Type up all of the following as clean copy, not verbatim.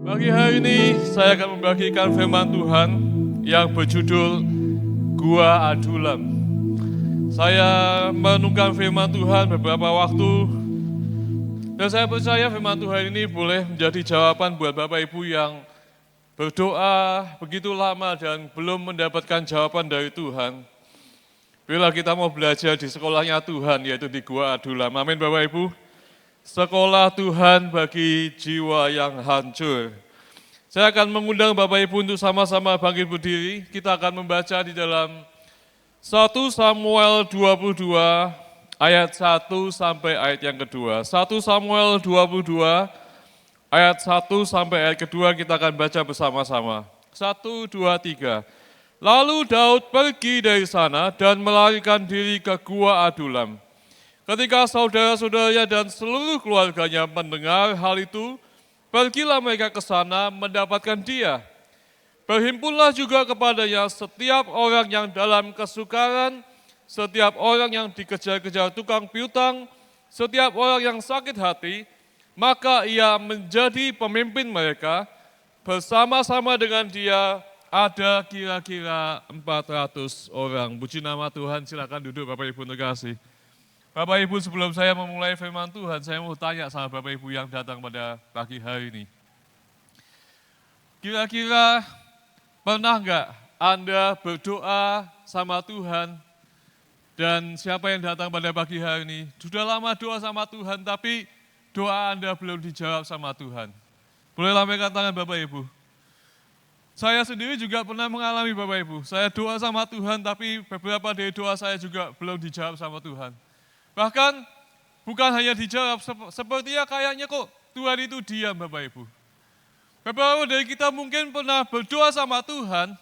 Pagi hari ini saya akan membagikan firman Tuhan yang berjudul Gua Adulam. Saya merenungkan firman Tuhan beberapa waktu dan saya percaya firman Tuhan ini boleh menjadi jawaban buat Bapak Ibu yang berdoa begitu lama dan belum mendapatkan jawaban dari Tuhan. Bila kita mau belajar di sekolahnya Tuhan, yaitu di Gua Adulam. Amin Bapak Ibu. Sekolah Tuhan bagi jiwa yang hancur. Saya akan mengundang Bapak Ibu untuk sama-sama bangkit berdiri. Kita akan membaca di dalam 1 Samuel 22 ayat 1 sampai ayat yang kedua. 1 Samuel 22 ayat 1 sampai ayat kedua kita akan baca bersama-sama. 1, 2, 3. Lalu Daud pergi dari sana dan melarikan diri ke Gua Adulam. Ketika saudara-saudaranya dan seluruh keluarganya mendengar hal itu, pergilah mereka ke sana mendapatkan dia. Berhimpunlah juga kepadanya setiap orang yang dalam kesukaran, setiap orang yang dikejar-kejar tukang piutang, setiap orang yang sakit hati, maka ia menjadi pemimpin mereka. Bersama-sama dengan dia ada kira-kira 400 orang. Puji nama Tuhan, silakan duduk Bapak Ibu terkasih. Bapak Ibu, sebelum saya memulai firman Tuhan, saya mau tanya sama Bapak Ibu yang datang pada pagi hari ini. Kira-kira pernah enggak Anda berdoa sama Tuhan dan siapa yang datang pada pagi hari ini? Sudah lama doa sama Tuhan tapi doa Anda belum dijawab sama Tuhan. Boleh lambaikan tangan Bapak Ibu. Saya sendiri juga pernah mengalami Bapak Ibu. Saya doa sama Tuhan tapi beberapa dari doa saya juga belum dijawab sama Tuhan. Bahkan bukan hanya dijawab, sepertinya kayaknya kok Tuhan itu diam Bapak Ibu. Beberapa dari kita mungkin pernah berdoa sama Tuhan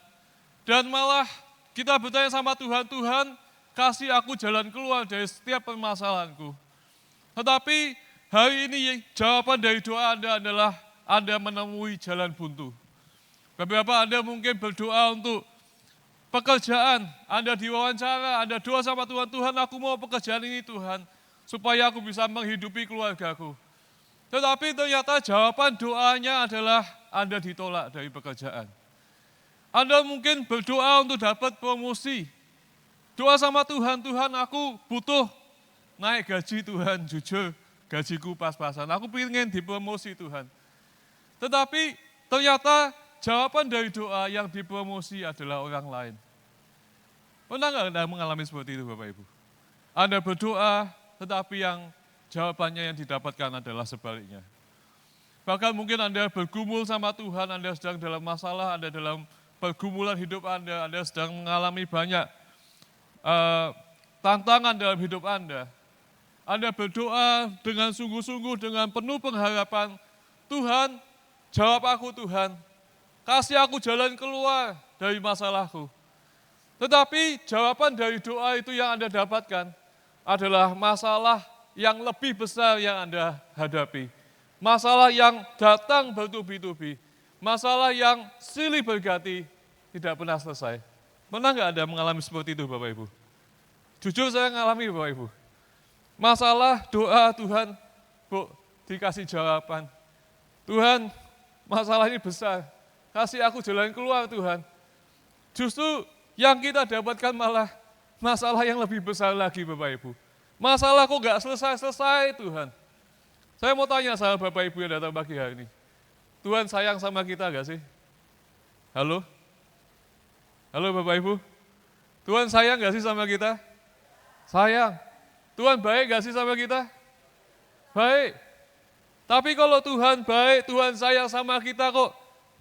dan malah kita bertanya sama Tuhan, Tuhan kasih aku jalan keluar dari setiap permasalahanku. Tetapi hari ini jawaban dari doa Anda adalah Anda menemui jalan buntu. Beberapa Anda mungkin berdoa untuk pekerjaan, Anda diwawancara, Anda doa sama Tuhan, Tuhan aku mau pekerjaan ini Tuhan, supaya aku bisa menghidupi keluargaku. Tetapi ternyata jawaban doanya adalah Anda ditolak dari pekerjaan. Anda mungkin berdoa untuk dapat promosi, doa sama Tuhan, Tuhan aku butuh naik gaji Tuhan, jujur gajiku pas-pasan, aku ingin dipromosi Tuhan. Tetapi ternyata jawaban dari doa yang dipromosi adalah orang lain. Pernah nggak Anda mengalami seperti itu Bapak Ibu? Anda berdoa, tetapi yang jawabannya yang didapatkan adalah sebaliknya. Bahkan mungkin Anda bergumul sama Tuhan, Anda sedang dalam masalah, Anda dalam pergumulan hidup Anda sedang mengalami banyak tantangan dalam hidup Anda. Anda berdoa dengan sungguh-sungguh, dengan penuh pengharapan, Tuhan, jawab aku Tuhan, kasih aku jalan keluar dari masalahku. Tetapi jawaban dari doa itu yang Anda dapatkan adalah masalah yang lebih besar yang Anda hadapi. Masalah yang datang bertubi-tubi. Masalah yang silih berganti tidak pernah selesai. Pernah nggak Anda mengalami seperti itu Bapak Ibu? Jujur saya mengalami Bapak Ibu. Masalah doa Tuhan, Bu, dikasih jawaban. Tuhan, masalah ini besar. Kasih aku jalan keluar Tuhan. Justru yang kita dapatkan malah masalah yang lebih besar lagi Bapak Ibu. Masalah kok gak selesai-selesai Tuhan. Saya mau tanya sama Bapak Ibu yang datang pagi hari ini. Tuhan sayang sama kita gak sih? Halo? Halo Bapak Ibu? Tuhan sayang gak sih sama kita? Sayang. Tuhan baik gak sih sama kita? Baik. Tapi kalau Tuhan baik, Tuhan sayang sama kita kok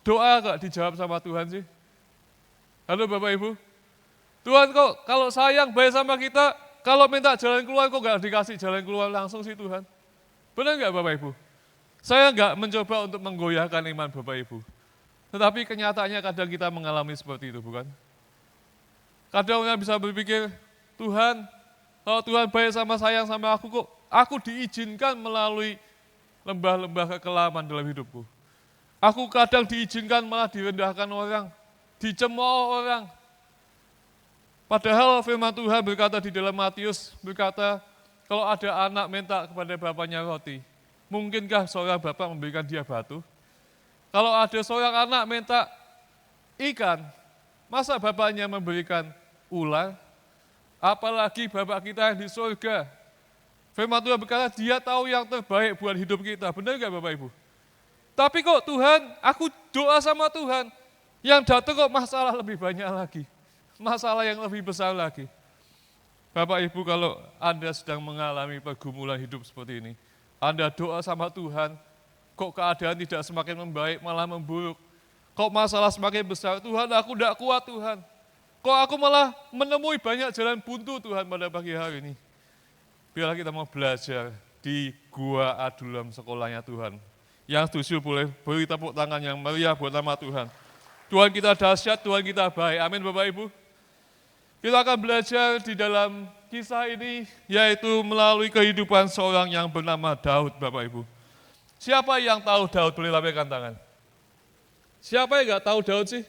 doa gak dijawab sama Tuhan sih? Halo Bapak Ibu? Tuhan kok kalau sayang baik sama kita, kalau minta jalan keluar kok gak dikasih jalan keluar langsung sih Tuhan? Benar gak Bapak Ibu? Saya gak mencoba untuk menggoyahkan iman Bapak Ibu. Tetapi kenyataannya kadang kita mengalami seperti itu bukan? Kadang orang bisa berpikir, Tuhan, kalau Tuhan baik sama sayang sama aku kok aku diizinkan melalui lembah-lembah kekelaman dalam hidupku. Aku kadang diizinkan malah direndahkan orang, dicemooh orang. Padahal firman Tuhan berkata di dalam Matius, berkata kalau ada anak minta kepada bapaknya roti, mungkinkah seorang bapak memberikan dia batu? Kalau ada seorang anak minta ikan, masa bapaknya memberikan ular? Apalagi Bapak kita yang di surga. Firman Tuhan berkata, dia tahu yang terbaik buat hidup kita. Benar nggak Bapak Ibu? Tapi kok Tuhan, aku doa sama Tuhan, yang datang kok masalah lebih banyak lagi. Masalah yang lebih besar lagi. Bapak Ibu, kalau Anda sedang mengalami pergumulan hidup seperti ini, Anda doa sama Tuhan, kok keadaan tidak semakin membaik, malah memburuk. Kok masalah semakin besar, Tuhan aku tidak kuat Tuhan. Kok aku malah menemui banyak jalan buntu Tuhan pada pagi hari ini. Biarlah kita mau belajar di Gua Adulam sekolahnya Tuhan. Yang setuju boleh beri tepuk tangan yang meriah buat nama Tuhan. Tuhan kita dahsyat, Tuhan kita baik. Amin Bapak Ibu. Kita akan belajar di dalam kisah ini, yaitu melalui kehidupan seorang yang bernama Daud Bapak Ibu. Siapa yang tahu Daud? Boleh lambaikan tangan. Siapa yang nggak tahu Daud sih?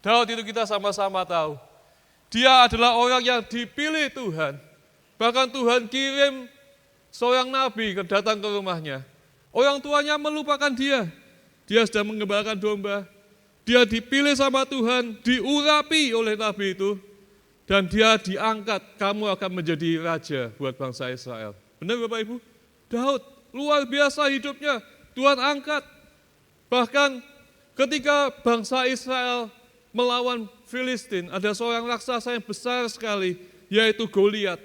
Daud itu kita sama-sama tahu. Dia adalah orang yang dipilih Tuhan. Bahkan Tuhan kirim seorang nabi datang ke rumahnya. Orang tuanya melupakan dia. Dia sedang mengembalakan domba. Dia dipilih sama Tuhan, diurapi oleh nabi itu. Dan dia diangkat, kamu akan menjadi raja buat bangsa Israel. Benar Bapak Ibu? Daud, luar biasa hidupnya. Tuhan angkat. Bahkan ketika bangsa Israel melawan Filistin, ada seorang raksasa yang besar sekali, yaitu Goliat.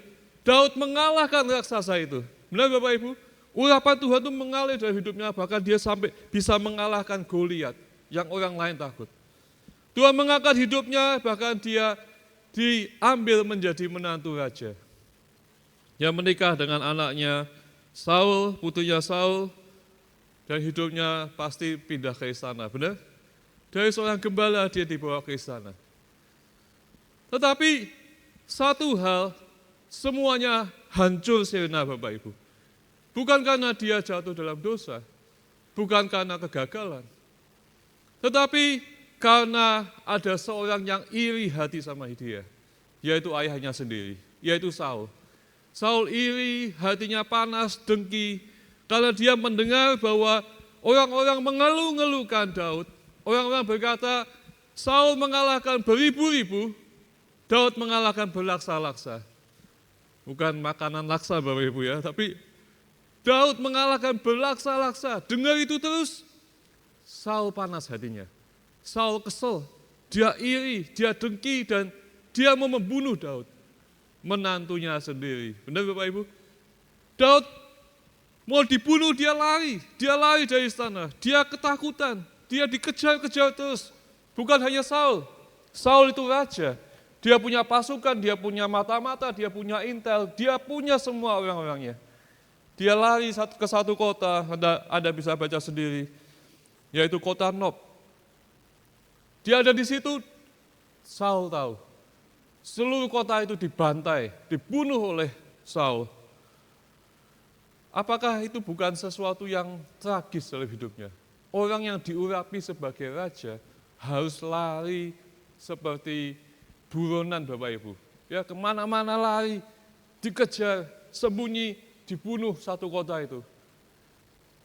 Daud mengalahkan raksasa itu. Benar Bapak Ibu? Urapan Tuhan itu mengalir dalam hidupnya, bahkan dia sampai bisa mengalahkan Goliat yang orang lain takut. Tuhan mengangkat hidupnya, bahkan dia diambil menjadi menantu raja. Yang menikah dengan anaknya Saul, putrinya Saul, dan hidupnya pasti pindah ke istana, benar? Dari seorang gembala dia dibawa ke istana. Tetapi satu hal, semuanya hancur sirna Bapak Ibu. Bukan karena dia jatuh dalam dosa, bukan karena kegagalan. Tetapi karena ada seorang yang iri hati sama dia, yaitu ayahnya sendiri, yaitu Saul. Saul iri, hatinya panas, dengki, karena dia mendengar bahwa orang-orang mengeluh-ngeluhkan Daud. Orang-orang berkata, Saul mengalahkan beribu-ribu, Daud mengalahkan berlaksa-laksa. Bukan makanan laksa Bapak Ibu ya, tapi Daud mengalahkan berlaksa-laksa. Dengar itu terus, Saul panas hatinya. Saul kesel, dia iri, dia dengki, dan dia mau membunuh Daud. Menantunya sendiri. Benar Bapak Ibu? Daud mau dibunuh, dia lari dari istana. Dia ketakutan, dia dikejar-kejar terus. Bukan hanya Saul, Saul itu raja. Dia punya pasukan, dia punya mata-mata, dia punya intel, dia punya semua orang-orangnya. Dia lari ke satu kota, Anda bisa baca sendiri, yaitu kota Nob. Dia ada di situ, Saul tahu. Seluruh kota itu dibantai, dibunuh oleh Saul. Apakah itu bukan sesuatu yang tragis dalam hidupnya? Orang yang diurapi sebagai raja harus lari seperti buronan Bapak Ibu. Ya kemana-mana lari, dikejar, sembunyi, dibunuh satu kota itu.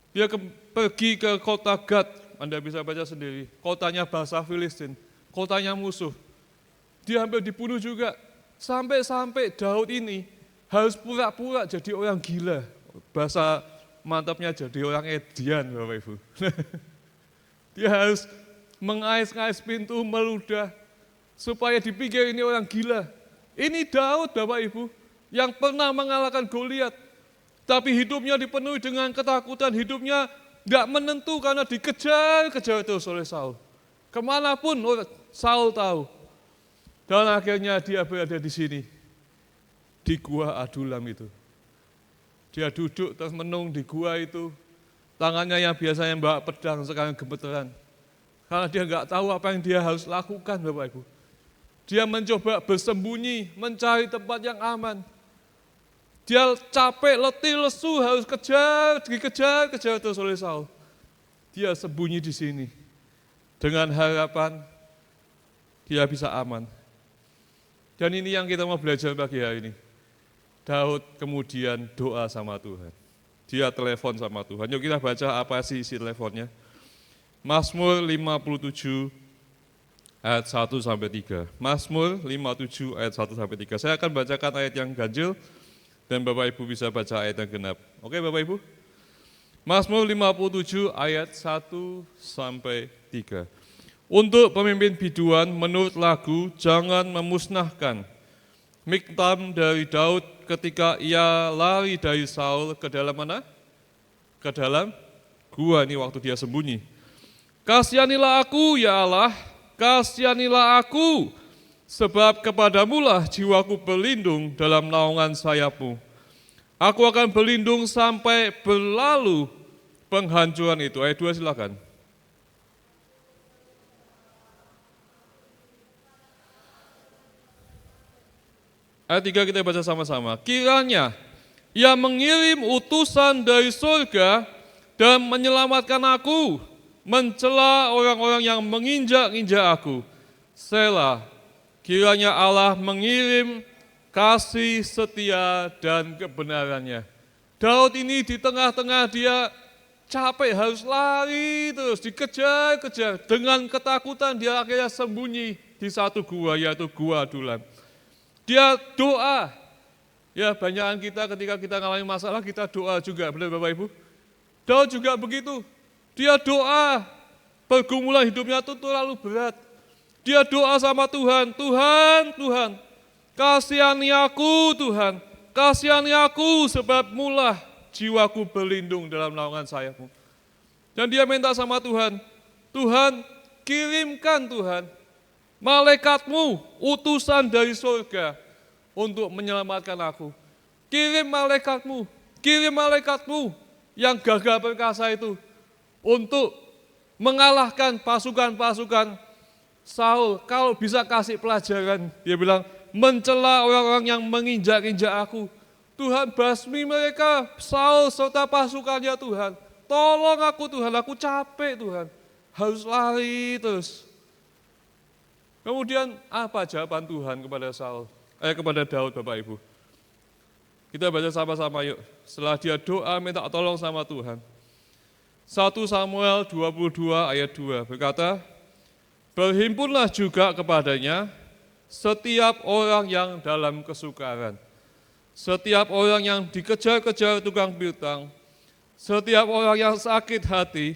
Dia pergi ke kota Gad, Anda bisa baca sendiri. Kotanya bangsa Filistin, kotanya musuh. Dia hampir dibunuh juga. Sampai-sampai Daud ini harus pura-pura jadi orang gila. Bahasa mantapnya jadi orang edian Bapak Ibu. Dia harus mengais-ngais pintu, meludah, supaya dipikir ini orang gila. Ini Daud Bapak Ibu, yang pernah mengalahkan Goliat. Tapi hidupnya dipenuhi dengan ketakutan, hidupnya tidak menentu karena dikejar-kejar terus oleh Saul. Kemanapun Saul tahu. Dan akhirnya dia berada di sini, di Gua Adulam itu. Dia duduk termenung di gua itu, tangannya yang biasanya bawa pedang sekarang gemeteran. Karena dia nggak tahu apa yang dia harus lakukan Bapak Ibu. Dia mencoba bersembunyi, mencari tempat yang aman. Dia capek, letih, lesu, harus dikejar terus oleh Saul. Dia sembunyi di sini, dengan harapan dia bisa aman. Dan ini yang kita mau belajar pagi hari ini. Daud kemudian doa sama Tuhan. Dia telepon sama Tuhan. Yuk kita baca apa sih isi teleponnya. Mazmur 57 ayat 1 sampai 3. Mazmur 57 ayat 1 sampai 3. Saya akan bacakan ayat yang ganjil dan Bapak Ibu bisa baca ayat yang genap. Oke Bapak Ibu? Mazmur 57 ayat 1 sampai 3. Untuk pemimpin biduan menurut lagu jangan memusnahkan. Miktam dari Daud ketika ia lari dari Saul ke dalam mana? Ke dalam gua, ini waktu dia sembunyi. Kasihanilah aku ya Allah, kasihanilah aku, sebab kepadamulah jiwaku berlindung dalam naungan sayapmu. Aku akan berlindung sampai berlalu penghancuran itu. Ayat 2 silakan. Ayat 3 kita baca sama-sama. Kiranya ia mengirim utusan dari surga dan menyelamatkan aku, mencela orang-orang yang menginjak-injak aku. Selah, kiranya Allah mengirim kasih setia dan kebenarannya. Daud ini di tengah-tengah dia capek, harus lari terus, dikejar-kejar. Dengan ketakutan dia akhirnya sembunyi di satu gua, yaitu gua Adulam. Dia doa. Ya banyakan kita ketika kita mengalami masalah, kita doa juga, benar Bapak Ibu? Daud juga begitu. Dia doa, pergumulan hidupnya itu terlalu berat. Dia doa sama Tuhan, Tuhan, kasihani aku Tuhan, kasihani aku sebab mulah jiwaku berlindung dalam naungan sayapmu. Dan dia minta sama Tuhan, Tuhan kirimkan Tuhan, malaikatmu, utusan dari surga untuk menyelamatkan aku. Kirim malaikatmu yang gagah perkasa itu untuk mengalahkan pasukan-pasukan Saul. Kalau bisa kasih pelajaran, dia bilang, mencela orang-orang yang menginjak-injak aku. Tuhan basmi mereka, Saul serta pasukannya Tuhan. Tolong aku Tuhan, aku capek Tuhan. Harus lari terus. Kemudian apa jawaban Tuhan kepada Daud Bapak Ibu? Kita baca sama-sama yuk. Setelah dia doa minta tolong sama Tuhan. 1 Samuel 22 ayat 2 berkata, berhimpunlah juga kepadanya setiap orang yang dalam kesukaran, setiap orang yang dikejar-kejar tukang piutang, setiap orang yang sakit hati,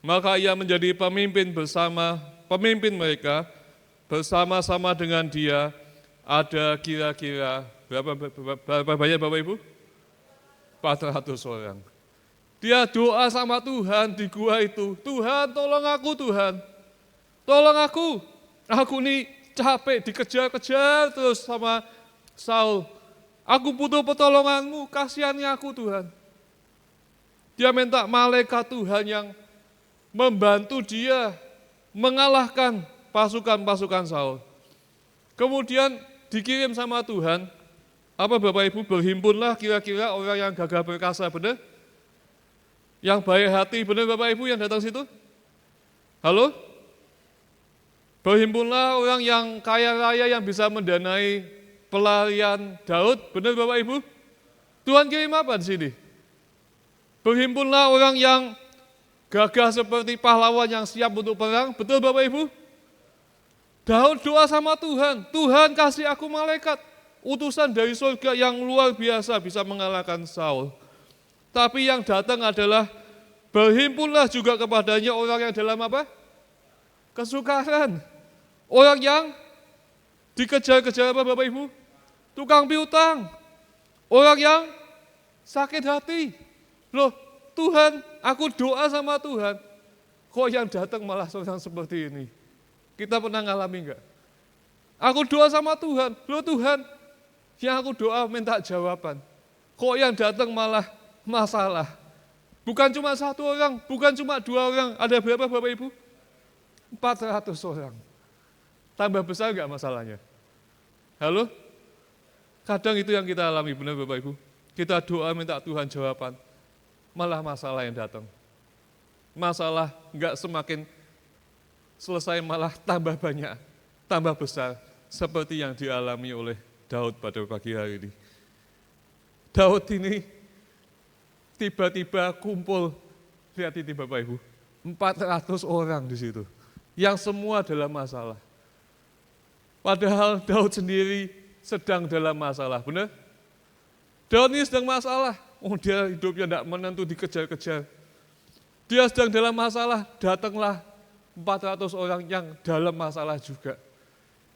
maka ia menjadi pemimpin mereka, bersama-sama dengan dia ada kira-kira berapa banyak Bapak Ibu? 400 orang. Dia doa sama Tuhan di gua itu, Tuhan tolong aku Tuhan, tolong aku nih capek dikejar-kejar terus sama Saul, aku butuh pertolonganmu, kasihani aku Tuhan. Dia minta malaikat Tuhan yang membantu dia mengalahkan pasukan-pasukan Saul. Kemudian dikirim sama Tuhan, apa Bapak Ibu, berhimpunlah kira-kira orang yang gagah perkasa, benar? Yang baik hati, benar Bapak Ibu yang datang situ? Halo? Berhimpunlah orang yang kaya raya yang bisa mendanai pelarian Daud, benar Bapak Ibu? Tuhan kirim apa di sini? Berhimpunlah orang yang gagah seperti pahlawan yang siap untuk perang, betul Bapak Ibu? Daud doa sama Tuhan, Tuhan kasih aku malaikat, utusan dari surga yang luar biasa bisa mengalahkan Saul. Tapi yang datang adalah berhimpunlah juga kepadanya orang yang dalam apa? Kesukaran. Orang yang dikejar-kejar apa Bapak Ibu? Tukang piutang. Orang yang sakit hati. Loh Tuhan, aku doa sama Tuhan. Kok yang datang malah seorang seperti ini? Kita pernah ngalami enggak? Aku doa sama Tuhan. Loh Tuhan, yang aku doa minta jawaban. Kok yang datang malah masalah? Bukan cuma satu orang, bukan cuma dua orang. Ada berapa Bapak Ibu? 400 orang. Tambah besar enggak masalahnya? Halo? Kadang itu yang kita alami, benar Bapak Ibu. Kita doa minta Tuhan jawaban, malah masalah yang datang. Masalah enggak semakin selesai, malah tambah banyak, tambah besar. Seperti yang dialami oleh Daud pada pagi hari ini. Daud ini tiba-tiba kumpul, lihat ini Bapak Ibu, 400 orang di situ, yang semua dalam masalah. Padahal Daud sendiri sedang dalam masalah, benar? Daud ini sedang masalah, dia hidupnya tidak menentu, dikejar-kejar. Dia sedang dalam masalah, datanglah 400 orang yang dalam masalah juga.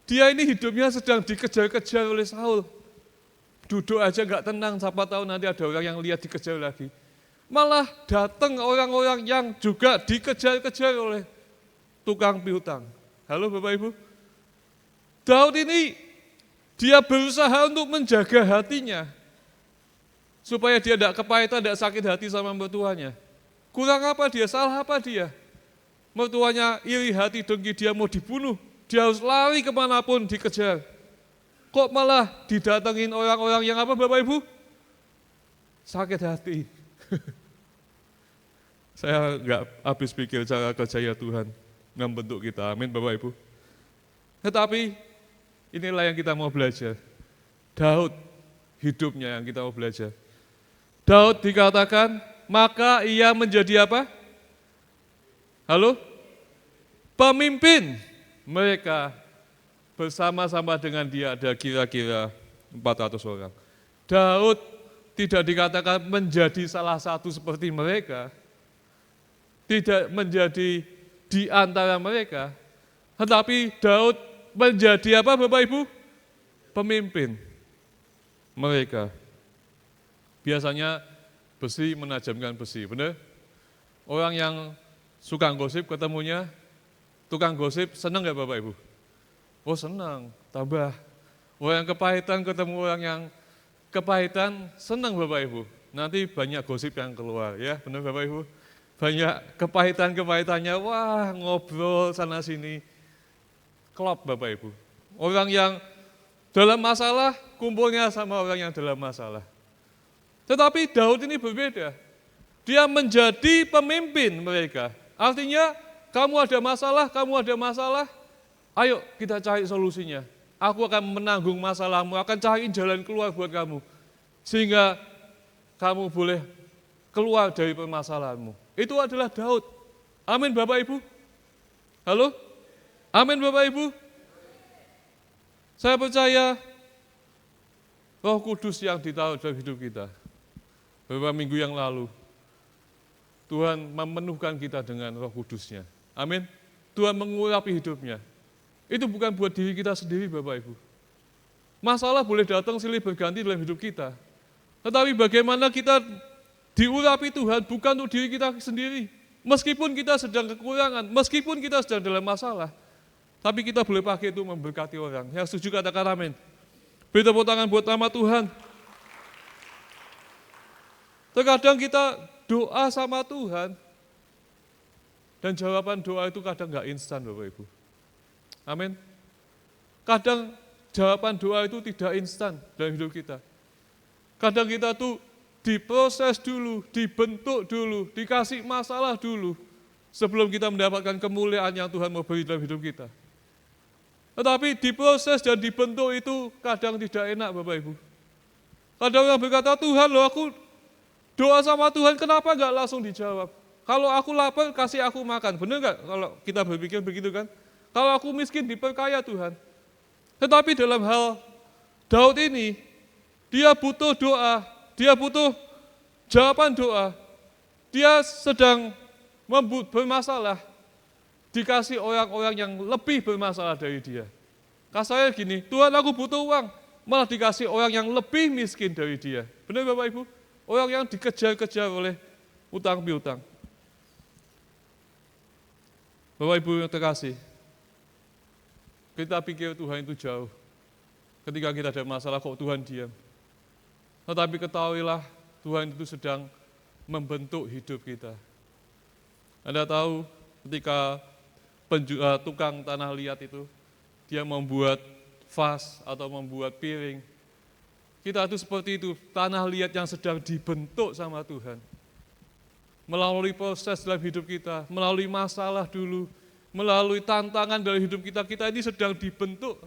Dia ini hidupnya sedang dikejar-kejar oleh Saul. Duduk aja nggak tenang, siapa tahu nanti ada orang yang lihat dikejar lagi. Malah datang orang-orang yang juga dikejar-kejar oleh tukang piutang. Halo Bapak Ibu. Daud ini, dia berusaha untuk menjaga hatinya. Supaya dia tidak kepahitan, tidak sakit hati sama mertuanya. Kurang apa dia, salah apa dia? Mertuanya iri hati, dengki, dia mau dibunuh. Dia harus lari kemanapun dikejar. Kok malah didatengin orang-orang yang apa Bapak Ibu? Sakit hati. Saya nggak habis pikir cara kerja Tuhan membentuk kita, amin Bapak Ibu. Tetapi inilah yang kita mau belajar. Daud, hidupnya yang kita mau belajar. Daud dikatakan, maka ia menjadi apa? Halo? Pemimpin mereka. Bersama-sama dengan dia ada kira-kira 400 orang. Daud tidak dikatakan menjadi salah satu seperti mereka, tidak menjadi di antara mereka, tetapi Daud menjadi apa Bapak Ibu? Pemimpin mereka. Biasanya besi menajamkan besi, benar? Orang yang suka gosip ketemunya, tukang gosip, senang nggak Bapak Ibu? Oh senang, tambah. Orang yang kepahitan ketemu orang yang kepahitan, senang Bapak Ibu. Nanti banyak gosip yang keluar, ya benar Bapak Ibu? Banyak kepahitan-kepahitannya, wah ngobrol sana sini. Klop Bapak Ibu. Orang yang dalam masalah, kumpulnya sama orang yang dalam masalah. Tetapi Daud ini berbeda. Dia menjadi pemimpin mereka. Artinya, kamu ada masalah, ayo kita cari solusinya. Aku akan menanggung masalahmu, akan cari jalan keluar buat kamu. Sehingga kamu boleh keluar dari permasalahanmu. Itu adalah Daud. Amin Bapak Ibu. Halo? Amin Bapak Ibu. Saya percaya Roh Kudus yang ditaruh dalam hidup kita. Beberapa minggu yang lalu, Tuhan memenuhkan kita dengan Roh Kudus-Nya. Amin. Tuhan mengurapi hidupnya. Itu bukan buat diri kita sendiri Bapak Ibu. Masalah boleh datang silih berganti dalam hidup kita. Tetapi bagaimana kita diurapi Tuhan bukan untuk diri kita sendiri. Meskipun kita sedang kekurangan, meskipun kita sedang dalam masalah, tapi kita boleh pakai itu memberkati orang. Yang setuju katakan amin. Beri tepuk tangan buat nama Tuhan. Terkadang kita doa sama Tuhan, dan jawaban doa itu kadang nggak instan Bapak Ibu. Amin. Kadang jawaban doa itu tidak instan dalam hidup kita. Kadang kita tuh diproses dulu, dibentuk dulu, dikasih masalah dulu, sebelum kita mendapatkan kemuliaan yang Tuhan mau beri dalam hidup kita. Tetapi diproses dan dibentuk itu kadang tidak enak Bapak Ibu. Kadang orang berkata, Tuhan loh aku doa sama Tuhan kenapa nggak langsung dijawab? Kalau aku lapar kasih aku makan, benar nggak kalau kita berpikir begitu kan? Kalau aku miskin diperkaya Tuhan. Tetapi dalam hal Daud ini, dia butuh doa, dia butuh jawaban doa. Dia sedang bermasalah, dikasih orang-orang yang lebih bermasalah dari dia. Kasarnya gini, Tuhan aku butuh uang, malah dikasih orang yang lebih miskin dari dia. Benar Bapak Ibu? Orang yang dikejar-kejar oleh utang piutang. Bapak Ibu yang terkasih, kita pikir Tuhan itu jauh. Ketika kita ada masalah kok Tuhan diam. Tetapi ketahuilah Tuhan itu sedang membentuk hidup kita. Anda tahu ketika tukang tanah liat itu, dia membuat vas atau membuat piring. Kita itu seperti itu, tanah liat yang sedang dibentuk sama Tuhan. Melalui proses dalam hidup kita, melalui masalah dulu, melalui tantangan dalam hidup kita, kita ini sedang dibentuk.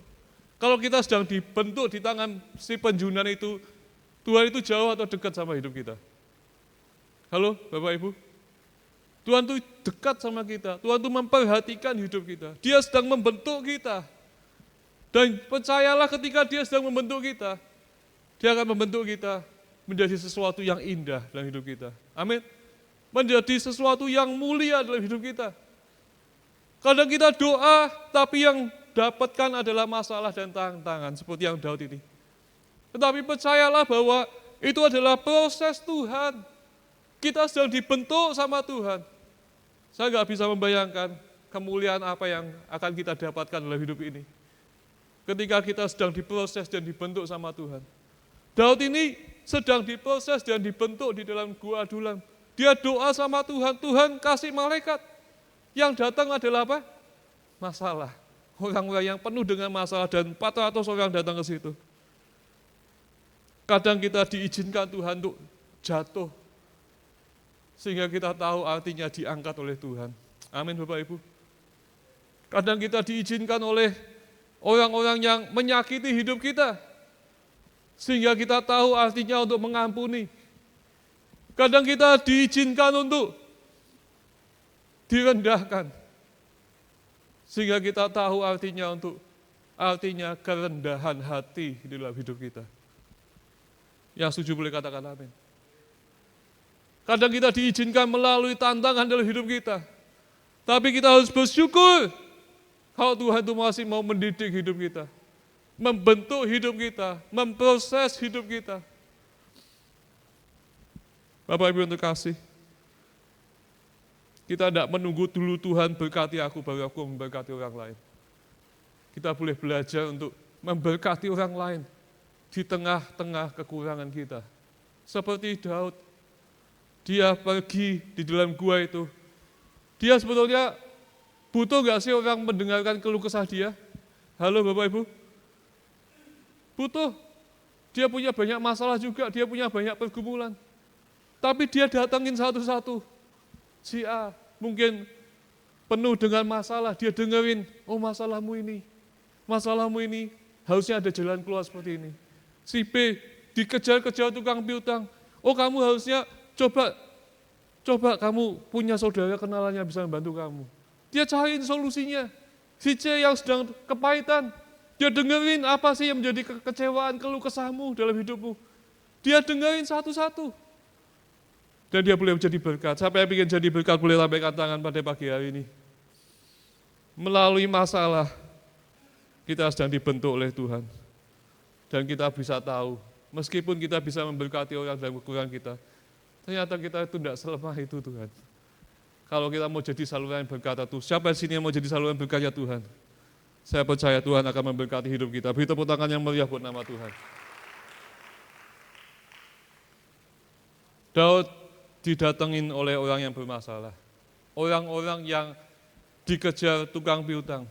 Kalau kita sedang dibentuk di tangan si penjunan itu, Tuhan itu jauh atau dekat sama hidup kita? Halo Bapak Ibu? Tuhan itu dekat sama kita, Tuhan itu memperhatikan hidup kita. Dia sedang membentuk kita. Dan percayalah ketika dia sedang membentuk kita, dia akan membentuk kita menjadi sesuatu yang indah dalam hidup kita. Amin. Menjadi sesuatu yang mulia dalam hidup kita. Kadang kita doa, tapi yang dapatkan adalah masalah dan tantangan, seperti yang Daud ini. Tetapi percayalah bahwa itu adalah proses Tuhan. Kita sedang dibentuk sama Tuhan. Saya nggak bisa membayangkan kemuliaan apa yang akan kita dapatkan dalam hidup ini. Ketika kita sedang diproses dan dibentuk sama Tuhan. Daud ini sedang diproses dan dibentuk di dalam gua adulam. Dia doa sama Tuhan, Tuhan kasih malaikat. Yang datang adalah apa? Masalah. Orang-orang yang penuh dengan masalah dan 400 orang datang ke situ. Kadang kita diizinkan Tuhan untuk jatuh. Sehingga kita tahu artinya diangkat oleh Tuhan. Amin Bapak Ibu. Kadang kita diizinkan oleh orang-orang yang menyakiti hidup kita. Sehingga kita tahu artinya untuk mengampuni. Kadang kita diizinkan untuk direndahkan. Sehingga kita tahu artinya kerendahan hati di dalam hidup kita. Yang setuju boleh katakan amin. Kadang kita diizinkan melalui tantangan dalam hidup kita. Tapi kita harus bersyukur kalau Tuhan itu masih mau mendidik hidup kita. Membentuk hidup kita, memproses hidup kita. Bapak Ibu yang terkasih, kita tidak menunggu dulu Tuhan berkati aku, baru aku memberkati orang lain. Kita boleh belajar untuk memberkati orang lain di tengah-tengah kekurangan kita. Seperti Daud, dia pergi di dalam gua itu. Dia sebetulnya butuh gak sih orang mendengarkan keluh kesah dia? Halo Bapak Ibu? Butuh. Dia punya banyak masalah juga, dia punya banyak pergumulan. Tapi dia datangin satu-satu. Si A mungkin penuh dengan masalah, dia dengerin, oh masalahmu ini harusnya ada jalan keluar seperti ini. Si B dikejar-kejar tukang piutang, oh kamu harusnya coba kamu punya saudara kenalan yang bisa membantu kamu. Dia cariin solusinya. Si C yang sedang kepahitan, dia dengerin apa sih yang menjadi kekecewaan, keluh kesahmu dalam hidupmu. Dia dengerin satu-satu. Dan dia boleh menjadi berkat. Siapa yang ingin jadi berkat boleh lambaikan tangan pada pagi hari ini. Melalui masalah, kita sedang dibentuk oleh Tuhan. Dan kita bisa tahu, meskipun kita bisa memberkati orang dalam kekurangan kita, ternyata kita itu tidak selemah itu Tuhan. Kalau kita mau jadi saluran berkat Tuhan, siapa di sini yang mau jadi saluran berkatnya Tuhan? Saya percaya Tuhan akan memberkati hidup kita. Beri tepuk tangan yang meriah buat nama Tuhan. Daud didatengin oleh orang yang bermasalah. Orang-orang yang dikejar tukang piutang.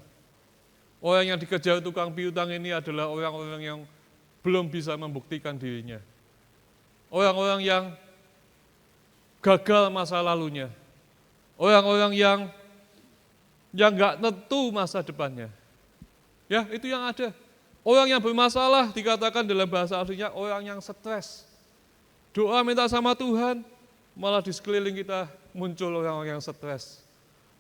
Orang yang dikejar tukang piutang ini adalah orang-orang yang belum bisa membuktikan dirinya. Orang-orang yang gagal masa lalunya. Orang-orang yang enggak tentu masa depannya. Ya, itu yang ada. Orang yang bermasalah dikatakan dalam bahasa aslinya orang yang stres. Doa minta sama Tuhan, malah di sekeliling kita muncul orang-orang yang stres.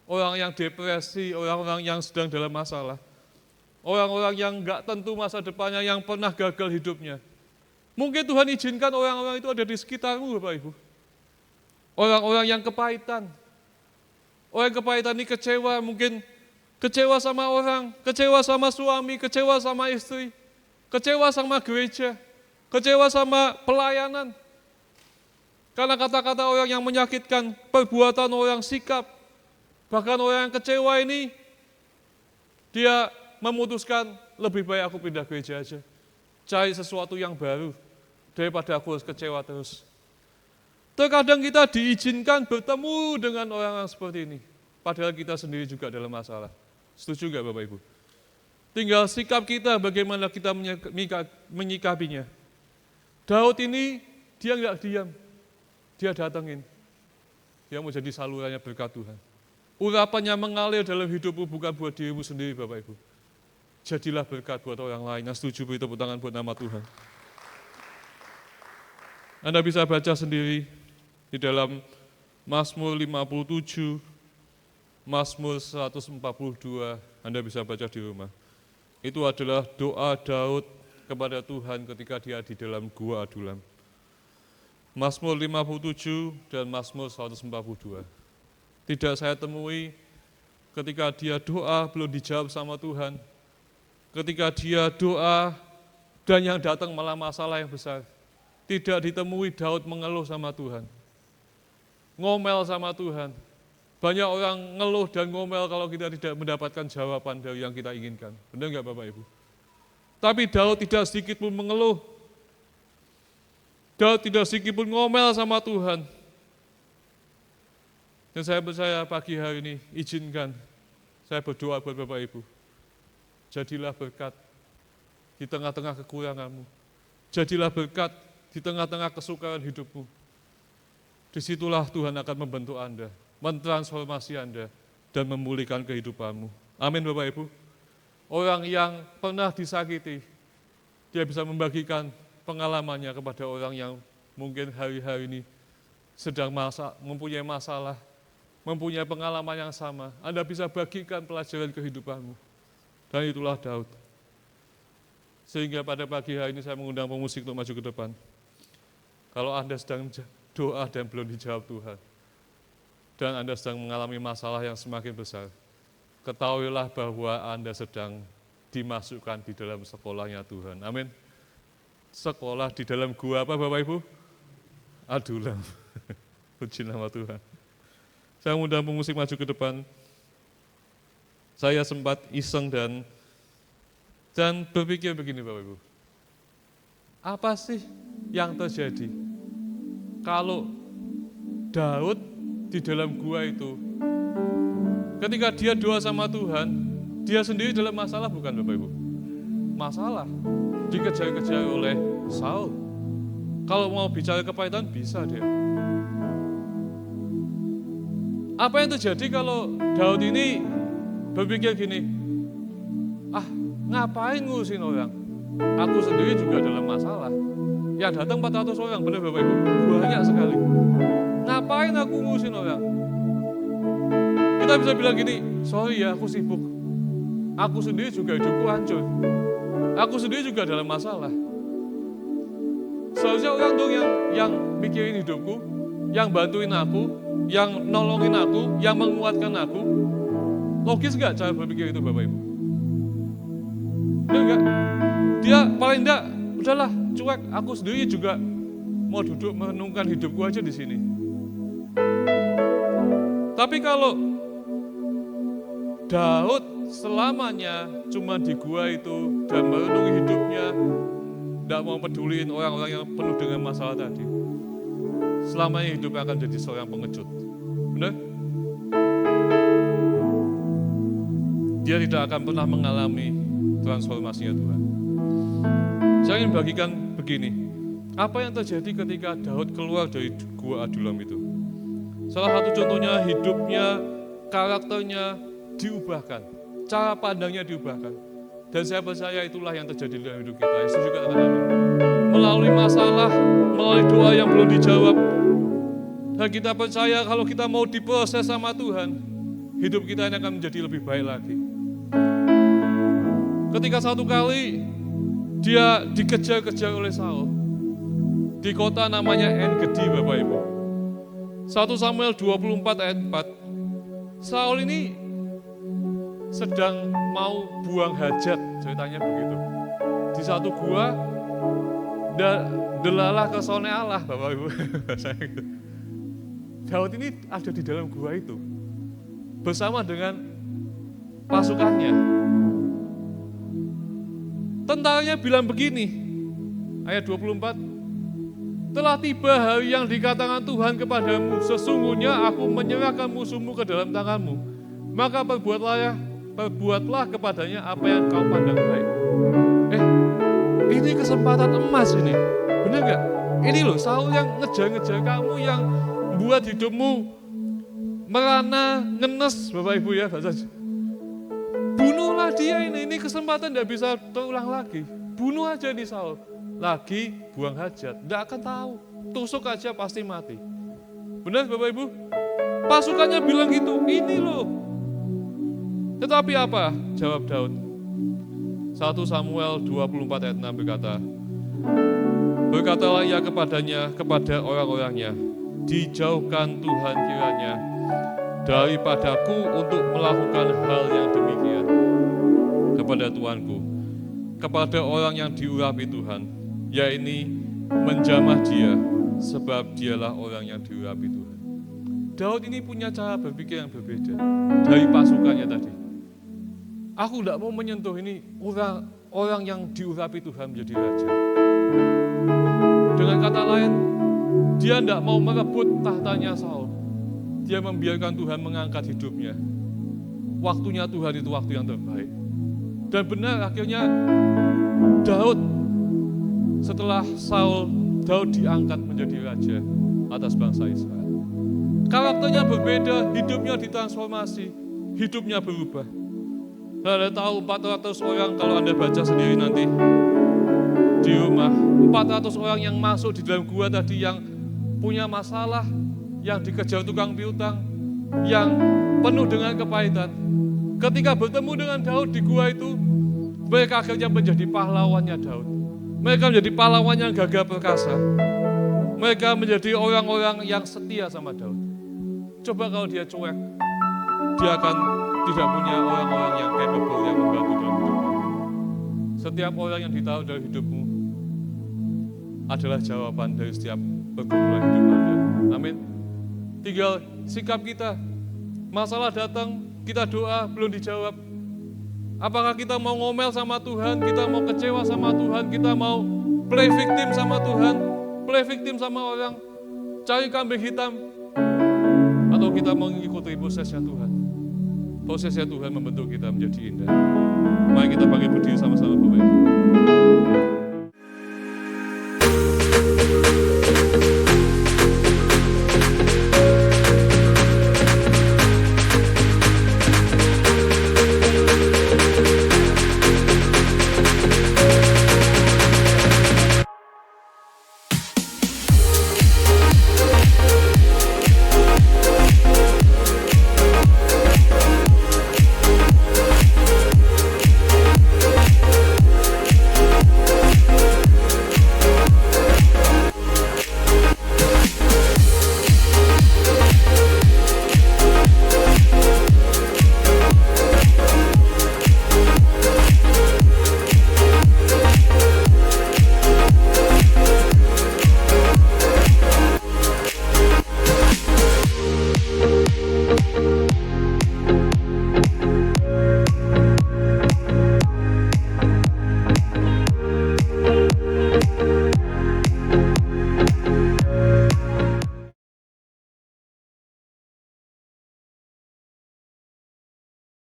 Orang yang depresi, orang-orang yang sedang dalam masalah. Orang-orang yang enggak tentu masa depannya, yang pernah gagal hidupnya. Mungkin Tuhan izinkan orang-orang itu ada di sekitarmu Bapak Ibu. Orang-orang yang kepahitan. Orang yang kepahitan ini kecewa, mungkin kecewa sama orang, kecewa sama suami, kecewa sama istri, kecewa sama gereja, kecewa sama pelayanan. Karena kata-kata orang yang menyakitkan, perbuatan orang, sikap, bahkan orang yang kecewa ini, dia memutuskan lebih baik aku pindah gereja aja. Cari sesuatu yang baru, daripada aku harus kecewa terus. Terkadang kita diizinkan bertemu dengan orang-orang seperti ini, padahal kita sendiri juga dalam masalah. Setuju nggak Bapak Ibu? Tinggal sikap kita, bagaimana kita menyikapinya. Daud ini, dia nggak diam. Dia datangin, dia mau jadi salurannya berkat Tuhan. Urapannya mengalir dalam hidupmu bukan buat dirimu sendiri Bapak Ibu. Jadilah berkat buat orang lain. Yang setuju beri tepuk tangan buat nama Tuhan. Anda bisa baca sendiri di dalam Mazmur 57, Mazmur 142, Anda bisa baca di rumah. Itu adalah doa Daud kepada Tuhan ketika dia di dalam gua Adulam. Mazmur 57 dan Mazmur 142. Tidak saya temui ketika dia doa belum dijawab sama Tuhan. Ketika dia doa dan yang datang malah masalah yang besar. Tidak ditemui Daud mengeluh sama Tuhan. Ngomel sama Tuhan. Banyak orang ngeluh dan ngomel kalau kita tidak mendapatkan jawaban dari yang kita inginkan. Benar nggak Bapak Ibu? Tapi Daud tidak sedikit pun mengeluh. Daud tidak sedikit pun ngomel sama Tuhan. Dan saya percaya pagi hari ini, izinkan saya berdoa buat Bapak Ibu. Jadilah berkat di tengah-tengah kekuranganmu. Jadilah berkat di tengah-tengah kesukaran hidupmu. Disitulah Tuhan akan membentuk Anda, mentransformasi Anda, dan memulihkan kehidupanmu. Amin Bapak Ibu. Orang yang pernah disakiti, dia bisa membagikan pengalamannya kepada orang yang mungkin hari-hari ini sedang mempunyai masalah, mempunyai pengalaman yang sama. Anda bisa bagikan pelajaran kehidupanmu. Dan itulah Daud. Sehingga pada pagi hari ini saya mengundang pemusik untuk maju ke depan. Kalau Anda sedang doa dan belum dijawab Tuhan, dan Anda sedang mengalami masalah yang semakin besar, ketahuilah bahwa Anda sedang dimasukkan di dalam sekolahnya Tuhan. Amin. Sekolah di dalam gua apa Bapak Ibu? Adulam. Puji nama Tuhan. Saya mengundang pemusik maju ke depan. Saya sempat iseng dan berpikir begini Bapak Ibu. Apa sih yang terjadi kalau Daud di dalam gua itu, ketika dia doa sama Tuhan, dia sendiri dalam masalah bukan Bapak Ibu? Masalah. Dikejar-kejar oleh Saul. Kalau mau bicara kepahitan, bisa dia. Apa yang terjadi kalau Daud ini berpikir gini, ngapain ngurusin orang? Aku sendiri juga dalam masalah. Yang datang 400 orang, benar Bapak Ibu? Banyak sekali. Ngapain aku ngurusin orang? Kita bisa bilang gini, sorry ya aku sibuk. Aku sendiri juga hidupku hancur. Aku sendiri juga dalam masalah. Seharusnya orang dong yang mikirin hidupku, yang bantuin aku, yang nolongin aku, yang menguatkan aku. Logis nggak cara berpikir itu Bapak Ibu? Benar nggak? Dia paling enggak, udahlah cuek, aku sendiri juga mau duduk merenungkan hidupku aja di sini. Tapi kalau Daud selamanya cuma di gua itu dan merenungi hidupnya, tidak mau peduliin orang-orang yang penuh dengan masalah tadi, selamanya hidupnya akan jadi seorang pengecut. Benar? Dia tidak akan pernah mengalami transformasinya Tuhan. Saya ingin bagikan begini, apa yang terjadi ketika Daud keluar dari gua Adulam itu? Salah satu contohnya hidupnya, karakternya diubahkan, cara pandangnya diubahkan. Dan saya percaya itulah yang terjadi dalam hidup kita. Yesus juga katakan, melalui masalah, melalui doa yang belum dijawab, dan kita percaya kalau kita mau diproses sama Tuhan, hidup kita ini akan menjadi lebih baik lagi. Ketika satu kali dia dikejar-kejar oleh Saul di kota namanya En-Gedi Bapak Ibu. 1 Samuel 24 ayat 4. Saul ini sedang mau buang hajat, ceritanya begitu. Di satu gua, delalah ke sone Allah Bapak Ibu. Daud ini ada di dalam gua itu bersama dengan pasukannya. Tentaranya bilang begini, ayat 24, telah tiba hari yang dikatakan Tuhan kepadamu, sesungguhnya aku menyerahkan musuhmu ke dalam tanganmu, maka perbuatlah kepadanya apa yang kau pandang baik. Ini kesempatan emas ini, benar gak? Ini loh Saul yang ngejar-ngejar kamu, yang buat hidupmu merana, ngenes Bapak Ibu ya, bahasa bunuhlah dia ini kesempatan tidak bisa terulang lagi. Bunuh aja nih Saul. Lagi buang hajat, tidak akan tahu. Tusuk aja pasti mati. Benar Bapak Ibu? Pasukannya bilang gitu, ini loh. Tetapi apa? Jawab Daud. 1 Samuel 24 ayat 6 berkata, berkatalah ia kepadanya, kepada orang-orangnya, dijauhkan Tuhan kiranya daripadaku untuk melakukan hal yang demikian kepada Tuanku, kepada orang yang diurapi Tuhan, yaitu menjamah dia, sebab dialah orang yang diurapi Tuhan. Daud ini punya cara berpikir yang berbeda dari pasukannya tadi. Aku tidak mau menyentuh ini orang yang diurapi Tuhan menjadi raja. Dengan kata lain, dia tidak mau merebut tahtanya Saul. Dia membiarkan Tuhan mengangkat hidupnya. Waktunya Tuhan itu waktu yang terbaik. Dan benar akhirnya Daud, setelah Saul, Daud diangkat menjadi raja atas bangsa Israel. Karakternya berbeda, hidupnya ditransformasi, hidupnya berubah. Anda tahu 400 orang, kalau Anda baca sendiri nanti di rumah, 400 orang yang masuk di dalam gua tadi yang punya masalah, yang dikejar tukang piutang, yang penuh dengan kepahitan. Ketika bertemu dengan Daud di gua itu, mereka akhirnya menjadi pahlawannya Daud. Mereka menjadi pahlawan yang gagah perkasa. Mereka menjadi orang-orang yang setia sama Daud. Coba kalau dia cuek, dia akan tidak punya orang-orang yang capable yang membantu dalam hidupnya. Setiap orang yang ditaruh dalam hidupmu adalah jawaban dari setiap pergumulan hidup Anda. Amin. Tinggal sikap kita. Masalah datang, kita doa, belum dijawab. Apakah kita mau ngomel sama Tuhan, kita mau kecewa sama Tuhan, kita mau play victim sama Tuhan, play victim sama orang, cari kambing hitam, atau kita mau mengikuti prosesnya Tuhan. Prosesnya Tuhan membentuk kita menjadi indah. Mari kita bangkit berdiri sama-sama Bapak Ibu.